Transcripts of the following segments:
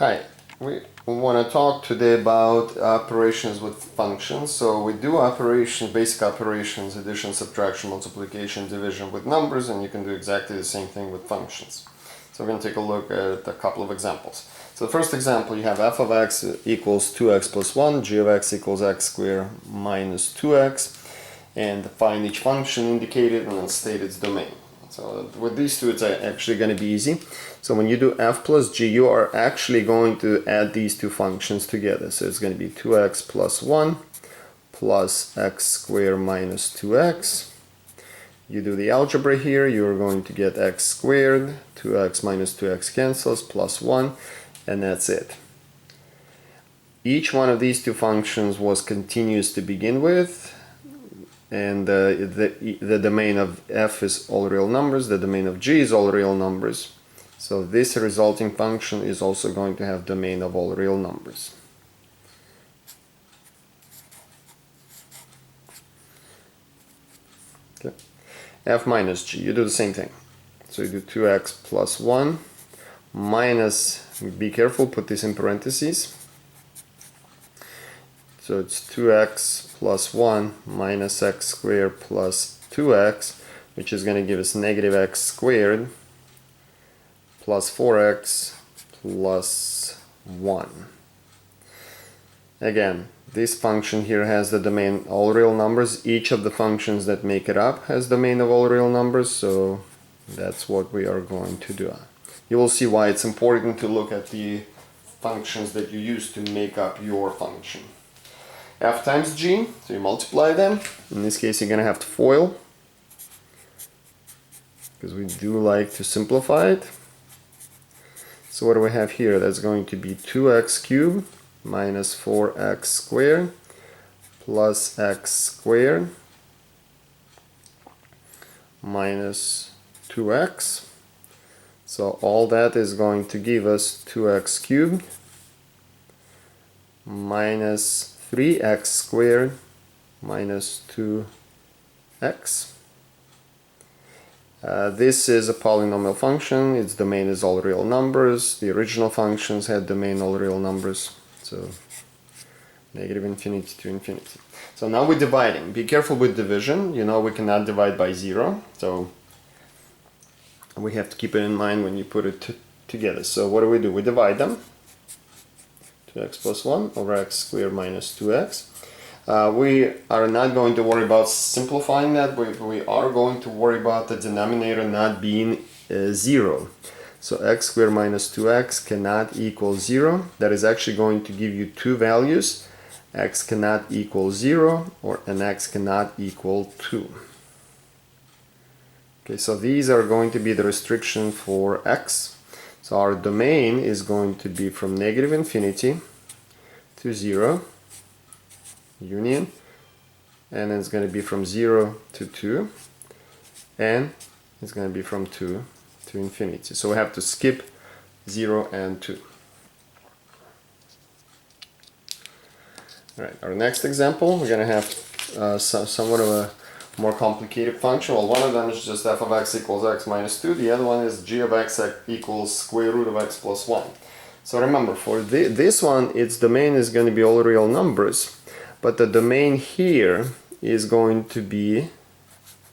Hi, we want to talk today about operations with functions. So we do operations, basic operations, addition, subtraction, multiplication, division with numbers, and you can do exactly the same thing with functions. So we're going to take a look at a couple of examples. So the first example, you have f of x equals 2x plus 1, g of x equals x squared minus 2x, and find each function indicated and then state its domain. So with these two, it's actually going to be easy. So when you do f plus g, you are actually going to add these two functions together. So it's going to be 2x plus 1 plus x squared minus 2x. You do the algebra here, you're going to get x squared, 2x minus 2x cancels, plus 1, and that's it. Each one of these two functions was continuous to begin with, and the domain of f is all real numbers, the domain of g is all real numbers. So this resulting function is also going to have domain of all real numbers. Okay. F minus g, you do the same thing. So you do 2x plus 1 minus, be careful, put this in parentheses. So it's 2x plus 1 minus x squared plus 2x, which is going to give us negative x squared plus 4x plus 1. Again, this function here has the domain all real numbers. Each of the functions that make it up has domain of all real numbers, so that's what we are going to do. You will see why it's important to look at the functions that you use to make up your function. F times g, so you multiply them. In this case, you're going to have to FOIL, because we do like to simplify it. So what do we have here? That's going to be 2x cubed minus 4x squared plus x squared minus 2x. So all that is going to give us 2x cubed minus 3x squared minus 2x. This is a polynomial function. Its domain is all real numbers. The original functions had domain all real numbers. So negative infinity to infinity. So now we're dividing. Be careful with division. You know we cannot divide by 0. So we have to keep it in mind when you put it together. So what do? We divide them. 2x plus 1 over x squared minus 2x. We are not going to worry about simplifying that, but we are going to worry about the denominator not being 0. So x squared minus 2x cannot equal 0. That is actually going to give you two values. X cannot equal 0 and x cannot equal 2. Okay, so these are going to be the restriction for x. So our domain is going to be from negative infinity to 0, union, and it's going to be from 0 to 2, and it's going to be from 2 to infinity. So we have to skip 0 and 2. Alright, our next example, we're going to have somewhat of a more complicated function. Well, one of them is just f of x equals x minus 2. The other one is g of x equals square root of x plus 1. So remember, for this one, its domain is going to be all real numbers, but the domain here is going to be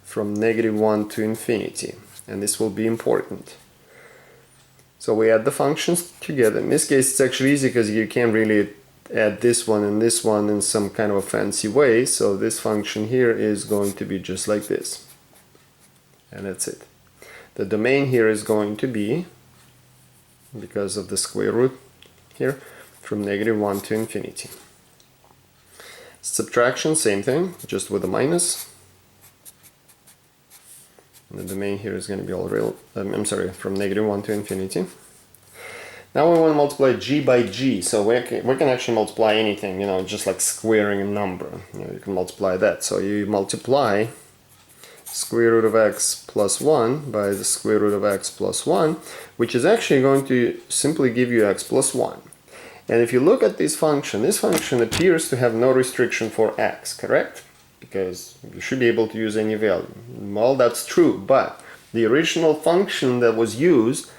from negative 1 to infinity, and this will be important. So we add the functions together. In this case, it's actually easy because you can't really add this one in some kind of a fancy way. So this function here is going to be just like this. And that's it. The domain here is going to be, because of the square root here, from negative 1 to infinity. Subtraction, same thing, just with a minus. And the domain here is going to be all real, from negative 1 to infinity. Now we want to multiply g by g, so we can actually multiply anything, just like squaring a number. You can multiply that. So you multiply square root of x plus 1 by the square root of x plus 1, which is actually going to simply give you x plus 1. And if you look at this function appears to have no restriction for x, correct? Because you should be able to use any value. Well, that's true, but the original function that was used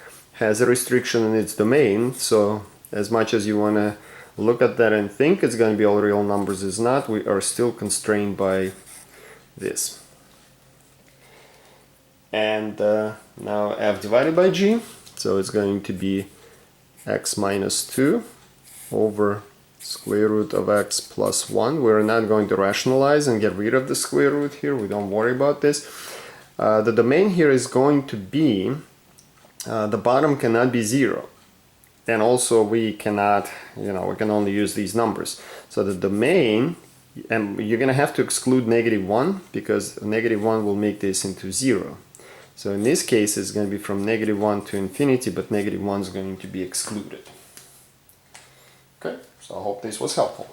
has a restriction in its domain, so as much as you want to look at that and think it's going to be all real numbers is not, we are still constrained by this. And now f divided by g, so it's going to be x minus 2 over square root of x plus 1. We're not going to rationalize and get rid of the square root here, we don't worry about this. The domain here is going to be, the bottom cannot be 0. And also we cannot, we can only use these numbers. So the domain, and you're going to have to exclude negative 1, because negative 1 will make this into 0. So in this case it's going to be from negative 1 to infinity, but negative 1 is going to be excluded. Okay, so I hope this was helpful.